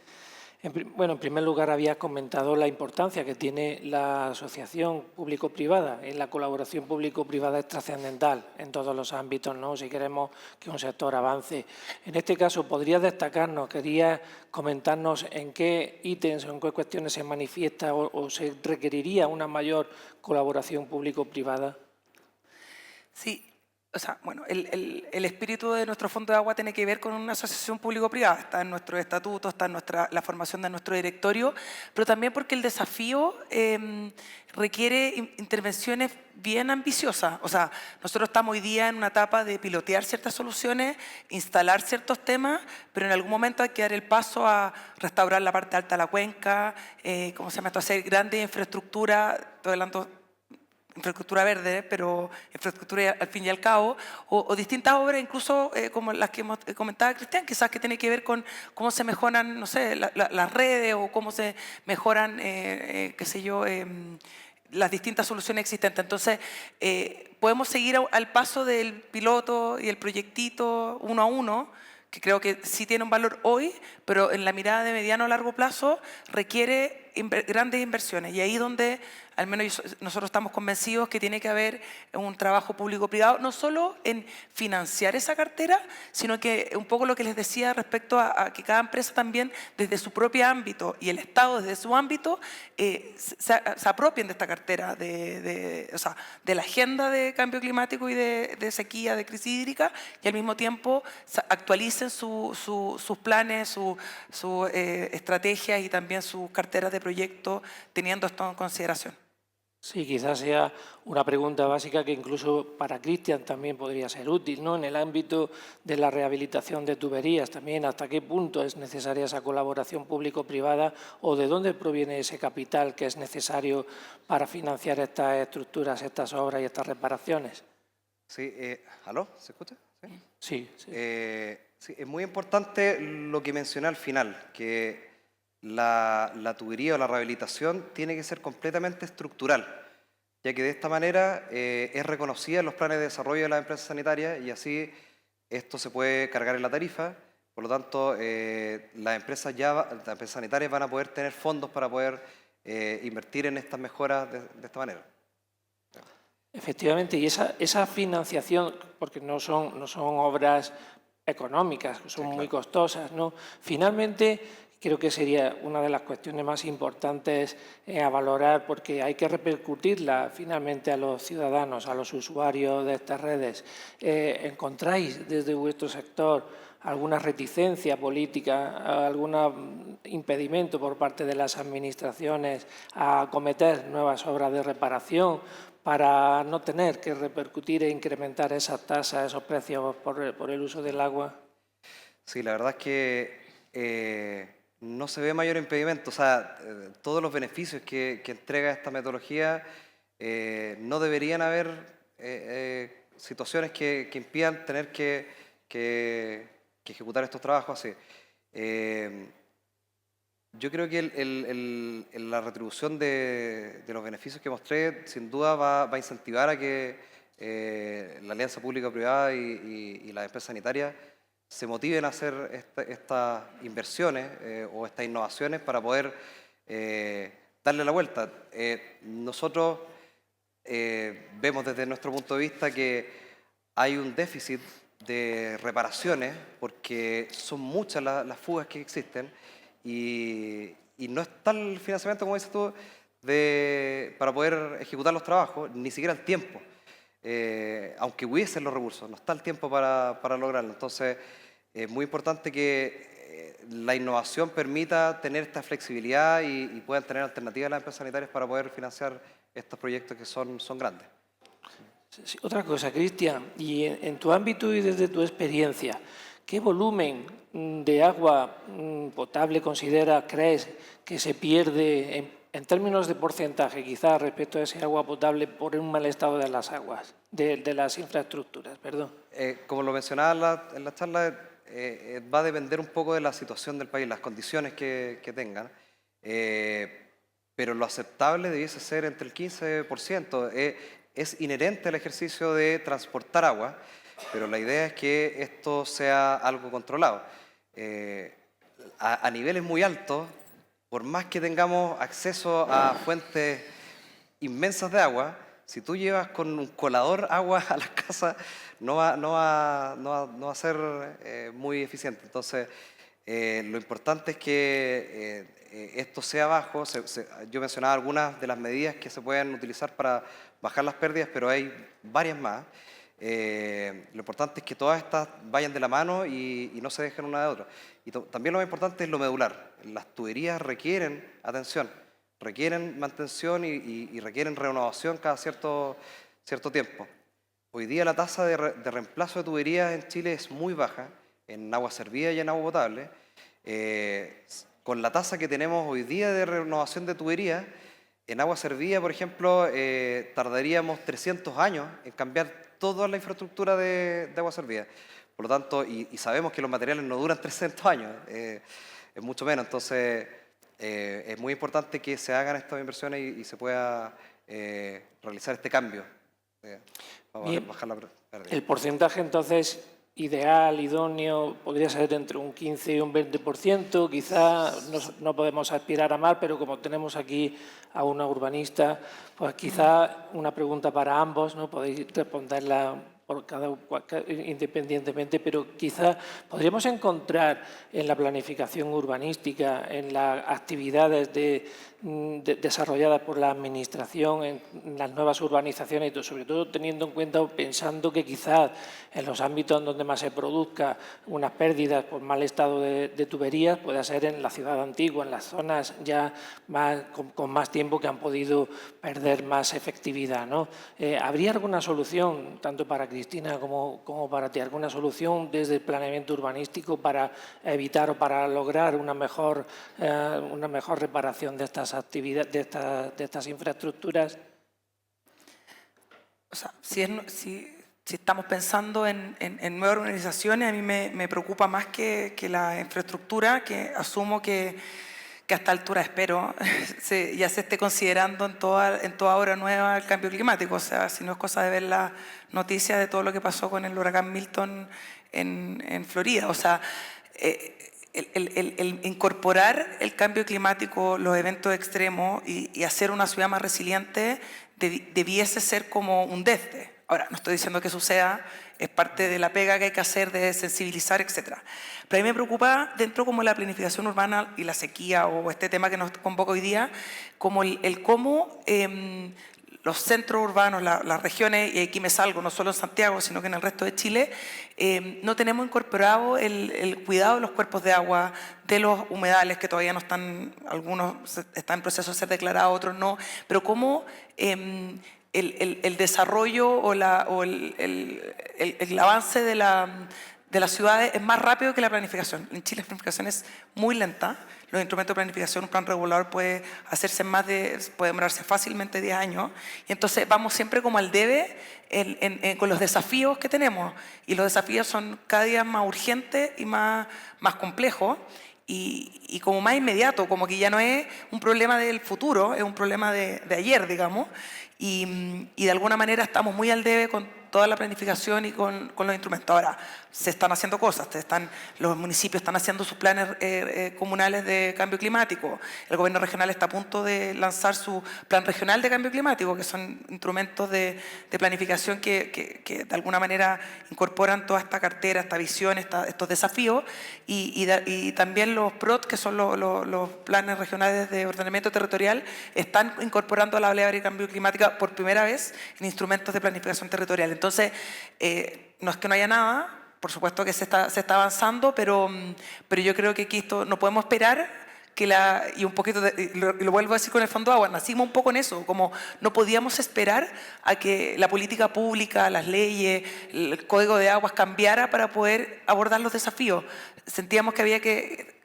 Bueno, en primer lugar, habías comentado la importancia que tiene la asociación público-privada. En la colaboración público-privada es trascendental en todos los ámbitos, ¿no? Si queremos que un sector avance. En este caso, ¿podrías destacarnos, querías comentarnos en qué ítems o en qué cuestiones se manifiesta o se requeriría una mayor colaboración público-privada? Sí, o sea, bueno, el espíritu de nuestro Fondo de Agua tiene que ver con una asociación público-privada, está en nuestro estatuto, está en la formación de nuestro directorio, pero también porque el desafío requiere intervenciones bien ambiciosas. O sea, nosotros estamos hoy día en una etapa de pilotear ciertas soluciones, instalar ciertos temas, pero en algún momento hay que dar el paso a restaurar la parte alta de la cuenca, ¿cómo se llama esto? Hacer grandes infraestructuras, estoy hablando infraestructura verde, pero infraestructura al fin y al cabo, o distintas obras, incluso como las que comentaba Cristian, quizás que tiene que ver con cómo se mejoran, no sé, las redes o cómo se mejoran, qué sé yo, las distintas soluciones existentes. Entonces, podemos seguir al paso del piloto y el proyectito uno a uno, que creo que sí tiene un valor hoy, pero en la mirada de mediano a largo plazo requiere grandes inversiones. Y ahí donde, al menos nosotros estamos convencidos que tiene que haber un trabajo público-privado, no solo en financiar esa cartera, sino que un poco lo que les decía respecto a que cada empresa también desde su propio ámbito y el Estado desde su ámbito se apropien de esta cartera, o sea, de la agenda de cambio climático y de sequía, de crisis hídrica, y al mismo tiempo actualicen sus planes, sus estrategias y también sus carteras de proyectos teniendo esto en consideración. Sí, quizás sea una pregunta básica que incluso para Cristian también podría ser útil, ¿no? En el ámbito de la rehabilitación de tuberías también, ¿hasta qué punto es necesaria esa colaboración público-privada o de dónde proviene ese capital que es necesario para financiar estas estructuras, estas obras y estas reparaciones? Sí, ¿aló? ¿Se escucha? Sí, sí. Sí, es muy importante lo que mencioné al final, que la tubería o la rehabilitación tiene que ser completamente estructural, ya que de esta manera es reconocida en los planes de desarrollo de las empresas sanitarias y así esto se puede cargar en la tarifa. Por lo tanto, las empresas sanitarias van a poder tener fondos para poder invertir en estas mejoras de esta manera. Efectivamente, y esa financiación, porque no son obras económicas, son Sí, claro. muy costosas, ¿no? Finalmente, creo que sería una de las cuestiones más importantes a valorar, porque hay que repercutirla finalmente a los ciudadanos, a los usuarios de estas redes. ¿Encontráis desde vuestro sector alguna reticencia política, algún impedimento por parte de las administraciones a acometer nuevas obras de reparación para no tener que repercutir e incrementar esas tasas, esos precios por el uso del agua? Sí, la verdad es que no se ve mayor impedimento. O sea, todos los beneficios que entrega esta metodología, no deberían haber situaciones que impidan tener que ejecutar estos trabajos así. Yo creo que la retribución de los beneficios que mostré sin duda va a incentivar a que la alianza pública-privada y las empresas sanitarias se motiven a hacer estas inversiones o estas innovaciones para poder darle la vuelta. Nosotros vemos desde nuestro punto de vista que hay un déficit de reparaciones porque son muchas las fugas que existen y no está el financiamiento, como dices tú, para poder ejecutar los trabajos, ni siquiera el tiempo. Aunque hubiesen los recursos, no está el tiempo para lograrlo. Entonces, es muy importante que la innovación permita tener esta flexibilidad y puedan tener alternativas las empresas sanitarias para poder financiar estos proyectos que son grandes. Sí, otra cosa, Cristian, y en tu ámbito y desde tu experiencia, ¿qué volumen de agua potable crees que se pierde en términos de porcentaje, quizás respecto a ese agua potable por un mal estado de las aguas, de las infraestructuras? Perdón. Como lo mencionaba en la charla, va a depender un poco de la situación del país, las condiciones que tengan. pero lo aceptable debiese ser entre el 15%. Es inherente al ejercicio de transportar agua, pero la idea es que esto sea algo controlado. A niveles muy altos, por más que tengamos acceso a fuentes inmensas de agua, si tú llevas con un colador agua a las casas, no va a ser muy eficiente. Entonces, lo importante es que esto sea bajo. Yo mencionaba algunas de las medidas que se pueden utilizar para bajar las pérdidas, pero hay varias más. Lo importante es que todas estas vayan de la mano y no se dejen una de otra. Y también lo más importante es lo medular. Las tuberías requieren atención, requieren mantención y requieren renovación cada cierto tiempo. Hoy día la tasa de reemplazo de tuberías en Chile es muy baja, en agua servida y en agua potable. Con la tasa que tenemos hoy día de renovación de tuberías, en agua servida, por ejemplo, tardaríamos 300 años en cambiar toda la infraestructura de agua servida. Por lo tanto, y sabemos que los materiales no duran 300 años, es mucho menos. Entonces, es muy importante que se hagan estas inversiones y se pueda realizar este cambio. Para bajar la pérdida. El porcentaje, entonces, ideal, idóneo, podría ser entre un 15 y un 20%. Quizá no podemos aspirar a más, pero como tenemos aquí a una urbanista, pues quizá una pregunta para ambos, ¿no? Podéis responderla por independientemente, pero quizá podríamos encontrar en la planificación urbanística, en las actividades desarrolladas por la Administración, en las nuevas urbanizaciones, y sobre todo teniendo en cuenta o pensando que quizás en los ámbitos donde más se produzca unas pérdidas por mal estado de tuberías, pueda ser en la ciudad antigua, en las zonas ya con más tiempo que han podido perder más efectividad, ¿no? ¿Habría alguna solución, tanto para Cristina como para ti, alguna solución desde el planeamiento urbanístico para evitar o para lograr una mejor reparación de estas actividades, de estas infraestructuras? O sea, si estamos pensando en nuevas organizaciones, a mí me preocupa más que la infraestructura, que asumo que a esta altura espero ya se esté considerando en toda obra nueva el cambio climático. O sea, si no es cosa de ver las noticias de todo lo que pasó con el huracán Milton en Florida. O sea, el incorporar el cambio climático, los eventos extremos y hacer una ciudad más resiliente debiese ser como un desde. Ahora, no estoy diciendo que suceda, es parte de la pega que hay que hacer de sensibilizar, etc. Pero a mí me preocupa, dentro como la planificación urbana y la sequía, o este tema que nos convoca hoy día, como el cómo los centros urbanos, las regiones, y aquí me salgo, no solo en Santiago, sino que en el resto de Chile, no tenemos incorporado el cuidado de los cuerpos de agua, de los humedales, que todavía no están, algunos están en proceso de ser declarados, otros no, pero cómo el desarrollo o el avance de las ciudades es más rápido que la planificación. En Chile la planificación es muy lenta. Los instrumentos de planificación, un plan regulador puede demorarse fácilmente 10 años. Y entonces vamos siempre como al debe con los desafíos que tenemos. Y los desafíos son cada día más urgentes y más complejos. Y como más inmediato, como que ya no es un problema del futuro, es un problema de ayer, digamos. Y de alguna manera estamos muy al debe con toda la planificación y con los instrumentos. Ahora, se están haciendo cosas, los municipios están haciendo sus planes comunales de cambio climático, el gobierno regional está a punto de lanzar su plan regional de cambio climático, que son instrumentos de planificación que de alguna manera incorporan toda esta cartera, esta visión, estos desafíos, y también los PROT, que son los planes regionales de ordenamiento territorial, están incorporando la variable de cambio climático por primera vez en instrumentos de planificación territorial. Entonces, no es que no haya nada, por supuesto que se está avanzando, pero yo creo que aquí esto no podemos esperar y un poquito, lo vuelvo a decir con el Fondo Agua, nacimos un poco en eso, como no podíamos esperar a que la política pública, las leyes, el Código de Aguas cambiara para poder abordar los desafíos. Sentíamos que había que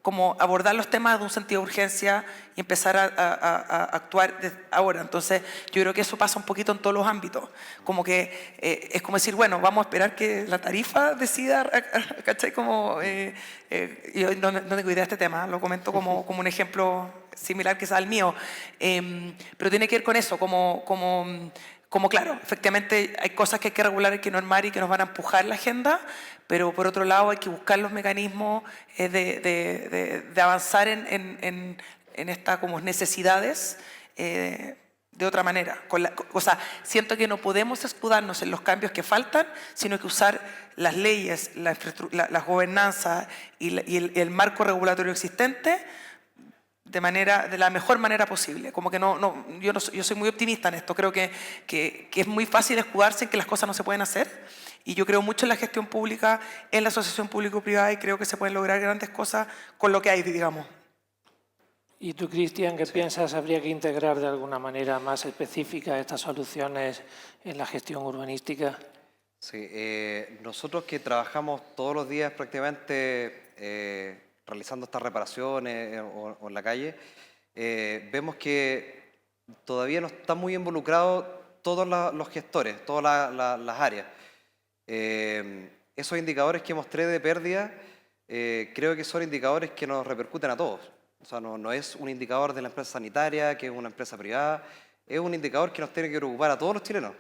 como abordar los temas de un sentido de urgencia y empezar a actuar desde ahora. Entonces, yo creo que eso pasa un poquito en todos los ámbitos. Como que es como decir, bueno, vamos a esperar que la tarifa decida, ¿cachai? Como, yo no tengo idea de este tema, lo comento como un ejemplo similar quizás al mío. Pero tiene que ver con eso, como claro, efectivamente hay cosas que hay que regular, hay que normar y que nos van a empujar la agenda, pero por otro lado hay que buscar los mecanismos de avanzar en estas como necesidades de otra manera. O sea, siento que no podemos escudarnos en los cambios que faltan, sino que usar las leyes, las gobernanzas y el marco regulatorio existente de la mejor manera posible. Como que yo soy muy optimista en esto. Creo que es muy fácil escudarse en que las cosas no se pueden hacer. Y yo creo mucho en la gestión pública, en la asociación público-privada, y creo que se pueden lograr grandes cosas con lo que hay, digamos. ¿Y tú, Cristian, qué piensas? ¿Habría que integrar de alguna manera más específica estas soluciones en la gestión urbanística? Sí, nosotros que trabajamos todos los días prácticamente realizando estas reparaciones o en la calle, vemos que todavía no están muy involucrados todos los gestores, todas las áreas. Esos indicadores que mostré de pérdida, creo que son indicadores que nos repercuten a todos. O sea, no es un indicador de la empresa sanitaria, que es una empresa privada, es un indicador que nos tiene que preocupar a todos los chilenos.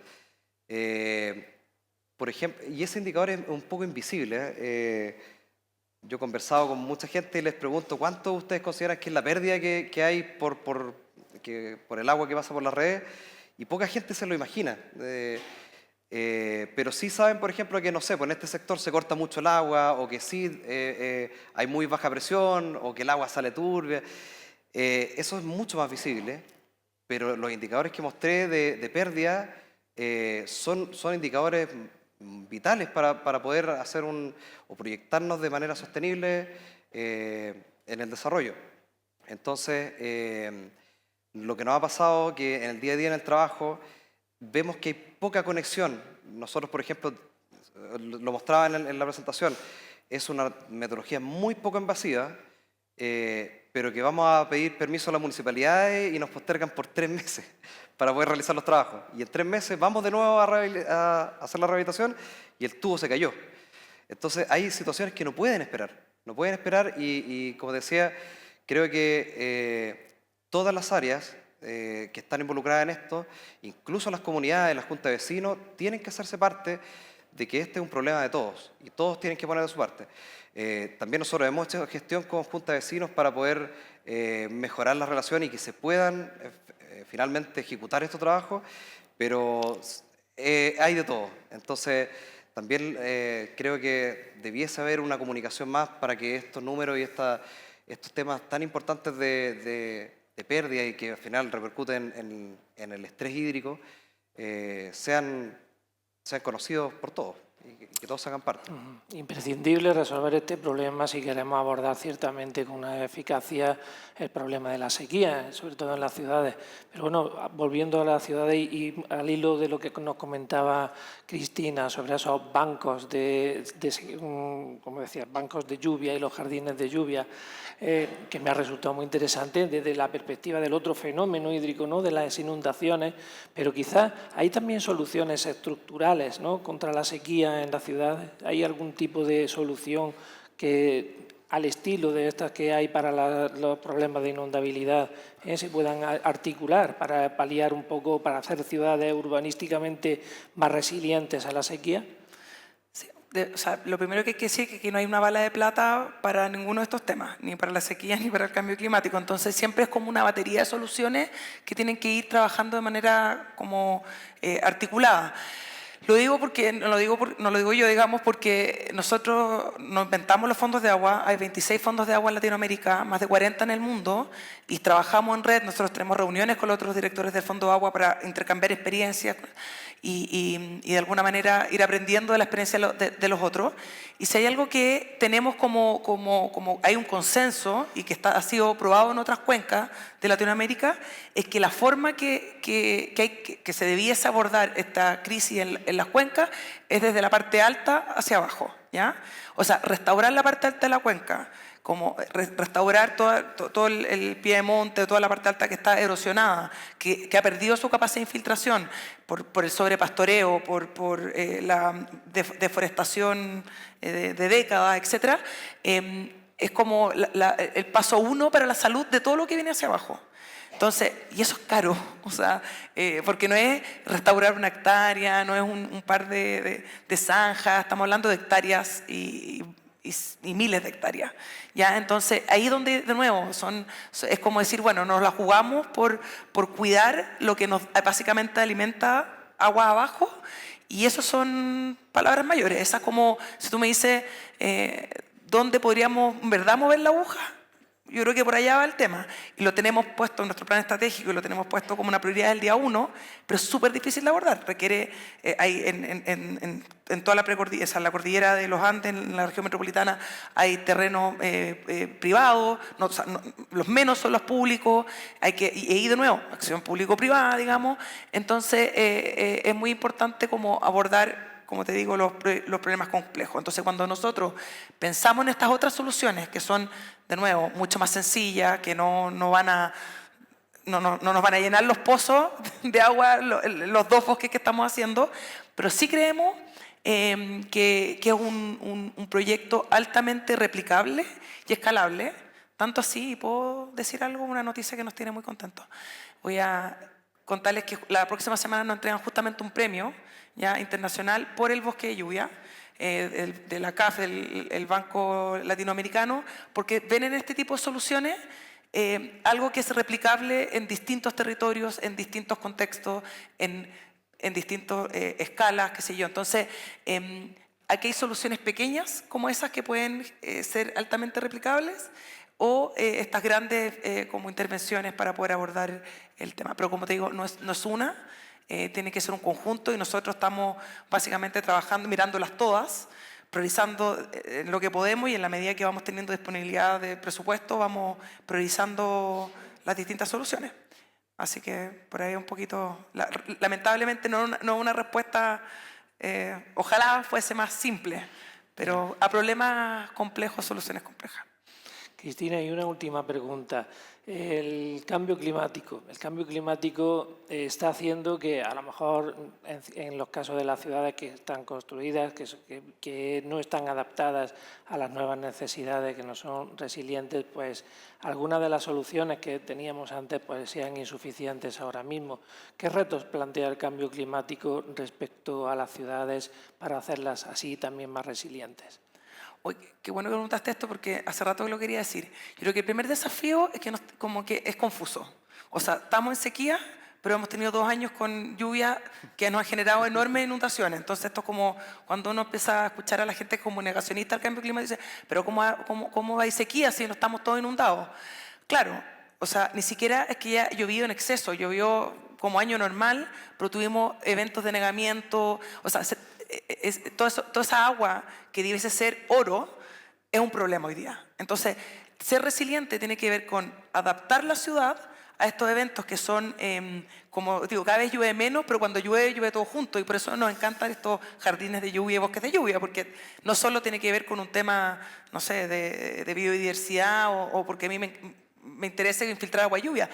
Por ejemplo, y ese indicador es un poco invisible. Yo he conversado con mucha gente y les pregunto cuánto ustedes consideran que es la pérdida que hay por el agua que pasa por las redes, y poca gente se lo imagina. Pero sí saben, por ejemplo, que no sé, pues en este sector se corta mucho el agua, o que sí hay muy baja presión, o que el agua sale turbia. Eso es mucho más visible, pero los indicadores que mostré de pérdida son indicadores vitales para poder hacer o proyectarnos de manera sostenible en el desarrollo. Entonces, lo que nos ha pasado que en el día a día en el trabajo vemos que hay poca conexión. Nosotros, por ejemplo, lo mostraba en la presentación, es una metodología muy poco invasiva, pero que vamos a pedir permiso a las municipalidades y nos postergan por 3 meses para poder realizar los trabajos. Y en 3 meses vamos de nuevo a hacer la rehabilitación y el tubo se cayó. Entonces hay situaciones que no pueden esperar y como decía, creo que todas las áreas que están involucradas en esto, incluso las comunidades, las juntas de vecinos, tienen que hacerse parte de que este es un problema de todos y todos tienen que poner de su parte. También nosotros hemos hecho gestión con juntas de vecinos para poder mejorar la relación y que se puedan finalmente ejecutar estos trabajos, pero hay de todo. Entonces, también creo que debiese haber una comunicación más para que estos números y estos temas tan importantes de pérdida y que al final repercuten en el estrés hídrico sean conocidos por todos y que todos hagan parte. Imprescindible resolver este problema si queremos abordar ciertamente con una eficacia el problema de la sequía, sobre todo en las ciudades. Pero bueno, volviendo a las ciudades y al hilo de lo que nos comentaba Cristina sobre esos bancos como decía, bancos de lluvia y los jardines de lluvia, que me ha resultado muy interesante desde la perspectiva del otro fenómeno hídrico, ¿no?, de las inundaciones, pero quizás hay también soluciones estructurales, ¿no?, contra la sequía en la ciudad. ¿Hay algún tipo de solución que, al estilo de estas que hay para los problemas de inundabilidad, se puedan articular para paliar un poco, para hacer ciudades urbanísticamente más resilientes a la sequía? O sea, lo primero que hay que decir es que no hay una bala de plata para ninguno de estos temas, ni para la sequía ni para el cambio climático. Entonces siempre es como una batería de soluciones que tienen que ir trabajando de manera como articulada. Lo digo porque, no lo digo yo, digamos, porque nosotros nos inventamos los fondos de agua. Hay 26 fondos de agua en Latinoamérica, más de 40 en el mundo, y trabajamos en red. Nosotros tenemos reuniones con los otros directores del Fondo de Agua para intercambiar experiencias y de alguna manera ir aprendiendo de la experiencia de los otros. Y si hay algo que tenemos como hay un consenso y que ha sido probado en otras cuencas de Latinoamérica, es que la forma que se debiese abordar esta crisis en las cuencas es desde la parte alta hacia abajo, ¿ya? O sea, restaurar la parte alta de la cuenca como restaurar todo el piedemonte, toda la parte alta que está erosionada, que ha perdido su capacidad de infiltración por el sobrepastoreo, por la deforestación de décadas, etc. Es como el paso 1 para la salud de todo lo que viene hacia abajo. Entonces, y eso es caro, o sea, porque no es restaurar una hectárea, no es un par de zanjas, estamos hablando de hectáreas y miles de hectáreas. ¿Ya? Entonces, ahí donde, de nuevo, es como decir, bueno, nos la jugamos por cuidar lo que nos básicamente alimenta agua abajo, y eso son palabras mayores. Esas como, si tú me dices, ¿dónde podríamos, en verdad, mover la aguja? Yo creo que por allá va el tema. Y lo tenemos puesto en nuestro plan estratégico y lo tenemos puesto como una prioridad del día 1, pero es súper difícil de abordar. Requiere, hay en toda la cordillera de los Andes, en la región metropolitana, hay terreno privado, los menos son los públicos, y ahí de nuevo, acción público-privada, digamos. Entonces, es muy importante como abordar, como te digo, los problemas complejos. Entonces, cuando nosotros pensamos en estas otras soluciones, que son, de nuevo, mucho más sencillas, que no nos van a llenar los pozos de agua, los 2 bosques que estamos haciendo, pero sí creemos que es un proyecto altamente replicable y escalable. Tanto así, y puedo decir algo, una noticia que nos tiene muy contentos. Voy a contarles que la próxima semana nos entregan justamente un premio ya internacional por el bosque de lluvia, de la CAF, el Banco Latinoamericano, porque ven en este tipo de soluciones algo que es replicable en distintos territorios, en distintos contextos, en distintas escalas, qué sé yo. Entonces, aquí hay soluciones pequeñas como esas que pueden ser altamente replicables, o estas grandes como intervenciones para poder abordar el tema. Pero como te digo, no es una, tiene que ser un conjunto, y nosotros estamos básicamente trabajando, mirándolas todas, priorizando lo que podemos, y en la medida que vamos teniendo disponibilidad de presupuesto vamos priorizando las distintas soluciones. Así que por ahí un poquito, lamentablemente no una respuesta, ojalá fuese más simple, pero a problemas complejos, soluciones complejas. Cristina, y una última pregunta. El cambio climático está haciendo que a lo mejor en los casos de las ciudades que están construidas, que no están adaptadas a las nuevas necesidades, que no son resilientes, pues algunas de las soluciones que teníamos antes pues sean insuficientes ahora mismo. ¿Qué retos plantea el cambio climático respecto a las ciudades para hacerlas así también más resilientes? Oye, qué bueno que preguntaste esto, porque hace rato que lo quería decir. Yo creo que el primer desafío es que como que es confuso. O sea, estamos en sequía, pero hemos tenido 2 años con lluvia que nos ha generado enormes inundaciones. Entonces, esto es como cuando uno empieza a escuchar a la gente como negacionista del cambio climático, dice, pero ¿cómo va a haber sequía si no estamos todos inundados? Claro, o sea, ni siquiera es que ya llovió en exceso, llovió como año normal, pero tuvimos eventos de negamiento, o sea, toda esa agua que debiese ser oro es un problema hoy día. Entonces, ser resiliente tiene que ver con adaptar la ciudad a estos eventos que son, como digo, cada vez llueve menos, pero cuando llueve todo junto, y por eso nos encantan estos jardines de lluvia y bosques de lluvia, porque no solo tiene que ver con un tema, no sé, de biodiversidad o porque a mí me interesa infiltrar agua y lluvia.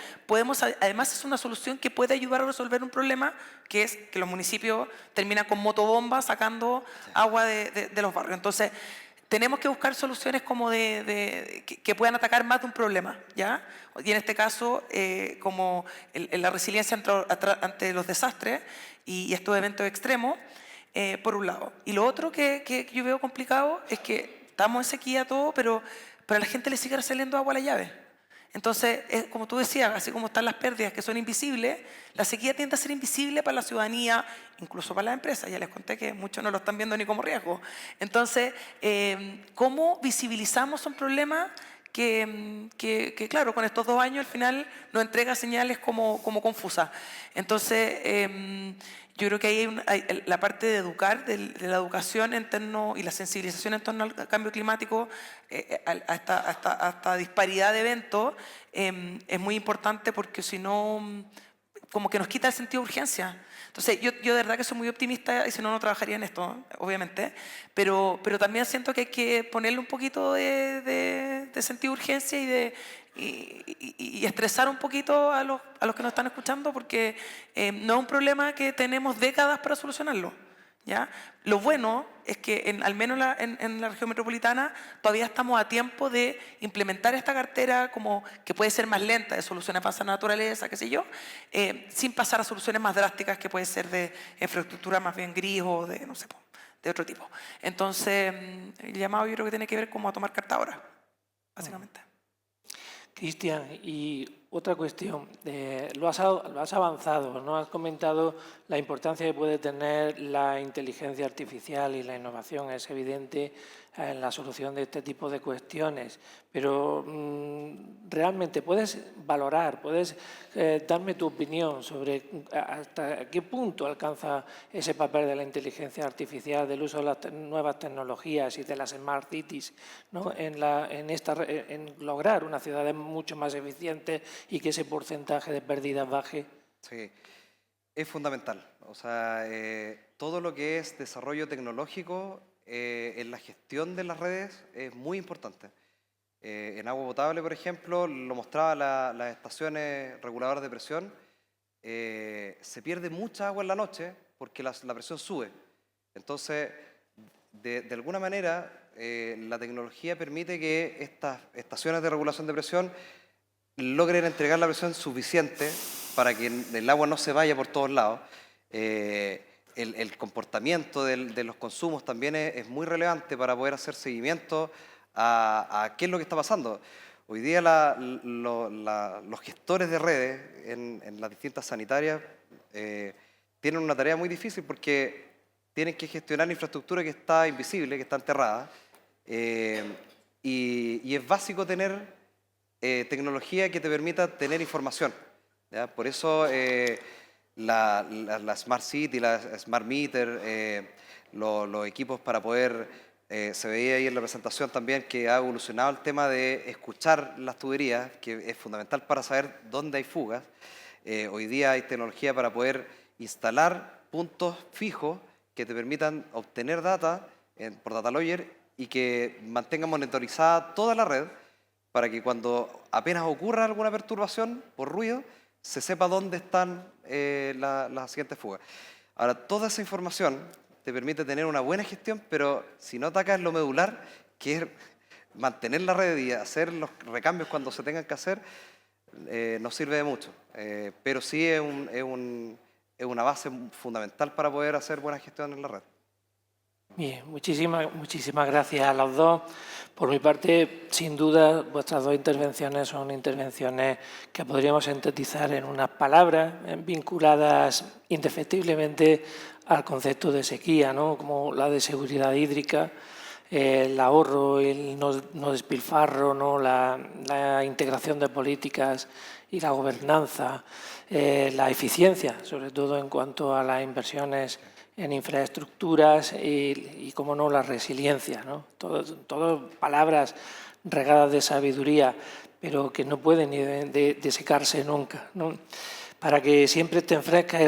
Además, es una solución que puede ayudar a resolver un problema, que es que los municipios terminan con motobombas sacando agua de los barrios. Entonces, tenemos que buscar soluciones como que puedan atacar más de un problema, ¿ya? Y en este caso, como la resiliencia ante los desastres y estos eventos extremos, por un lado. Y lo otro que yo veo complicado es que estamos en sequía todo, pero a la gente le sigue saliendo agua a la llave. Entonces, como tú decías, así como están las pérdidas que son invisibles, la sequía tiende a ser invisible para la ciudadanía, incluso para las empresas. Ya les conté que muchos no lo están viendo ni como riesgo. Entonces, ¿cómo visibilizamos un problema que claro, con estos 2 años al final nos entrega señales como confusas? Entonces, yo creo que ahí hay la parte de educar, de la educación en torno y la sensibilización en torno al cambio climático, a esta disparidad de eventos, es muy importante, porque si no, como que nos quita el sentido de urgencia. Entonces, yo de verdad que soy muy optimista y si no, no trabajaría en esto, obviamente, pero también siento que hay que ponerle un poquito de sentido de urgencia y estresar un poquito a los que nos están escuchando, porque no es un problema que tenemos décadas para solucionarlo, ¿ya? Lo bueno es que al menos en la región metropolitana todavía estamos a tiempo de implementar esta cartera, como que puede ser más lenta, de soluciones basadas en la naturaleza, qué sé yo, sin pasar a soluciones más drásticas que puede ser de infraestructura más bien gris o de, no sé, de otro tipo. Entonces, el llamado yo creo que tiene que ver como a tomar carta ahora, básicamente. Cristian, y otra cuestión, lo has avanzado, ¿no? Has comentado la importancia que puede tener la inteligencia artificial y la innovación, es evidente en la solución de este tipo de cuestiones, pero realmente puedes valorar, puedes darme tu opinión sobre hasta qué punto alcanza ese papel de la inteligencia artificial, del uso de las nuevas tecnologías y de las smart cities, ¿no? en lograr una ciudad mucho más eficiente y que ese porcentaje de pérdidas baje. Sí, es fundamental. O sea, todo lo que es desarrollo tecnológico en la gestión de las redes es muy importante. En agua potable, por ejemplo, lo mostraba las estaciones reguladoras de presión, se pierde mucha agua en la noche porque la presión sube. Entonces, de alguna manera, la tecnología permite que estas estaciones de regulación de presión logren entregar la presión suficiente para que el agua no se vaya por todos lados. El comportamiento de los consumos también es muy relevante para poder hacer seguimiento a qué es lo que está pasando. Hoy día los gestores de redes en las distintas sanitarias tienen una tarea muy difícil porque tienen que gestionar infraestructura que está invisible, que está enterrada, y es básico tener tecnología que te permita tener información, ¿ya? Por eso la Smart City, la Smart Meter, los equipos para poder, se veía ahí en la presentación también que ha evolucionado el tema de escuchar las tuberías, que es fundamental para saber dónde hay fugas. Hoy día hay tecnología para poder instalar puntos fijos que te permitan obtener data por Data Logger y que mantengan monitorizada toda la red, para que cuando apenas ocurra alguna perturbación por ruido, se sepa dónde están las siguientes fugas. Ahora, toda esa información te permite tener una buena gestión, pero si no atacas lo medular, que es mantener la red y hacer los recambios cuando se tengan que hacer, no sirve de mucho. Pero sí es una base fundamental para poder hacer buena gestión en la red. Bien, muchísimas gracias a los dos. Por mi parte, sin duda, vuestras dos intervenciones son intervenciones que podríamos sintetizar en unas palabras vinculadas indefectiblemente al concepto de sequía, ¿no? Como la de seguridad hídrica, el ahorro, el no despilfarro, ¿no? La integración de políticas y la gobernanza, la eficiencia, sobre todo en cuanto a las inversiones en infraestructuras y como no, la resiliencia, ¿no? Todo palabras regadas de sabiduría, pero que no pueden ni de secarse nunca, ¿no? Para que siempre estén frescas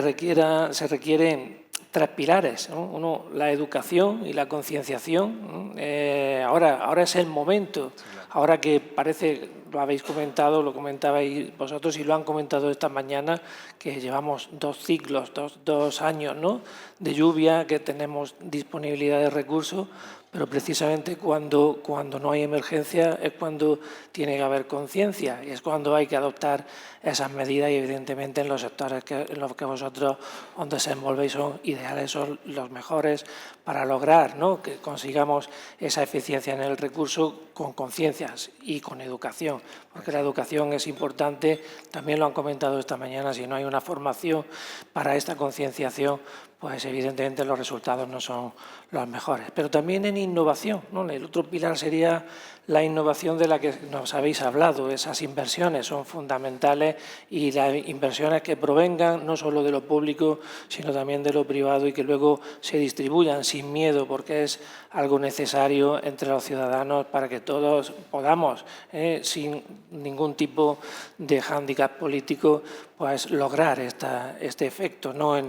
se requieren tres pilares, ¿no? Uno, la educación y la concienciación, ¿no? Ahora es el momento, ahora que parece, lo habéis comentado, lo comentabais vosotros y lo han comentado esta mañana, que llevamos dos ciclos, dos años, ¿no? De lluvia, que tenemos disponibilidad de recursos, pero precisamente cuando no hay emergencia es cuando tiene que haber conciencia y es cuando hay que adoptar esas medidas y evidentemente en los sectores en los que vosotros os desenvolvéis son ideales, son los mejores para lograr, ¿no? Que consigamos esa eficiencia en el recurso con conciencias y con educación, porque la educación es importante, también lo han comentado esta mañana, si no hay una formación para esta concienciación, pues evidentemente los resultados no son los mejores. Pero también en innovación, ¿no? El otro pilar sería la innovación de la que nos habéis hablado. Esas inversiones son fundamentales y las inversiones que provengan no solo de lo público, sino también de lo privado y que luego se distribuyan sin miedo, porque es algo necesario entre los ciudadanos para que todos podamos, sin ningún tipo de hándicap político, pues lograr este efecto, ¿no?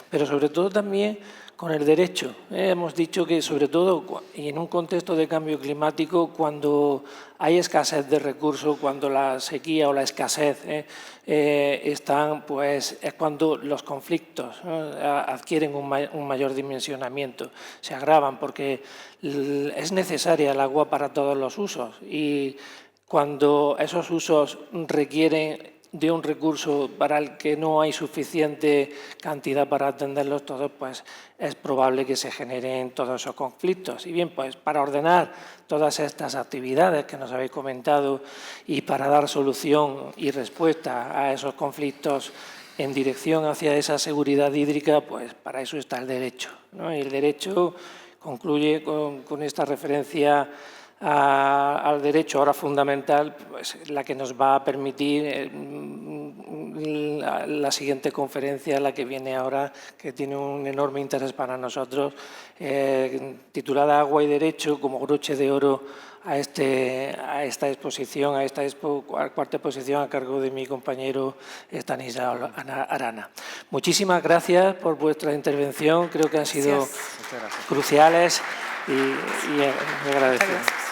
Pero sobre todo también con el derecho. Hemos dicho que sobre todo y en un contexto de cambio climático, cuando hay escasez de recursos, cuando la sequía o la escasez están, pues es cuando los conflictos, ¿no?, adquieren un mayor dimensionamiento, se agravan porque es necesaria el agua para todos los usos y cuando esos usos requieren de un recurso para el que no hay suficiente cantidad para atenderlos todos, pues es probable que se generen todos esos conflictos. Y bien, pues para ordenar todas estas actividades que nos habéis comentado y para dar solución y respuesta a esos conflictos en dirección hacia esa seguridad hídrica, pues para eso está el derecho, ¿no? Y el derecho concluye con esta referencia al derecho ahora fundamental, pues la que nos va a permitir la siguiente conferencia, la que viene ahora, que tiene un enorme interés para nosotros, titulada Agua y Derecho como broche de oro a esta exposición, a esta cuarta exposición a cargo de mi compañero Estanislao Arana. Muchísimas gracias por vuestra intervención, creo que han sido cruciales y agradecido.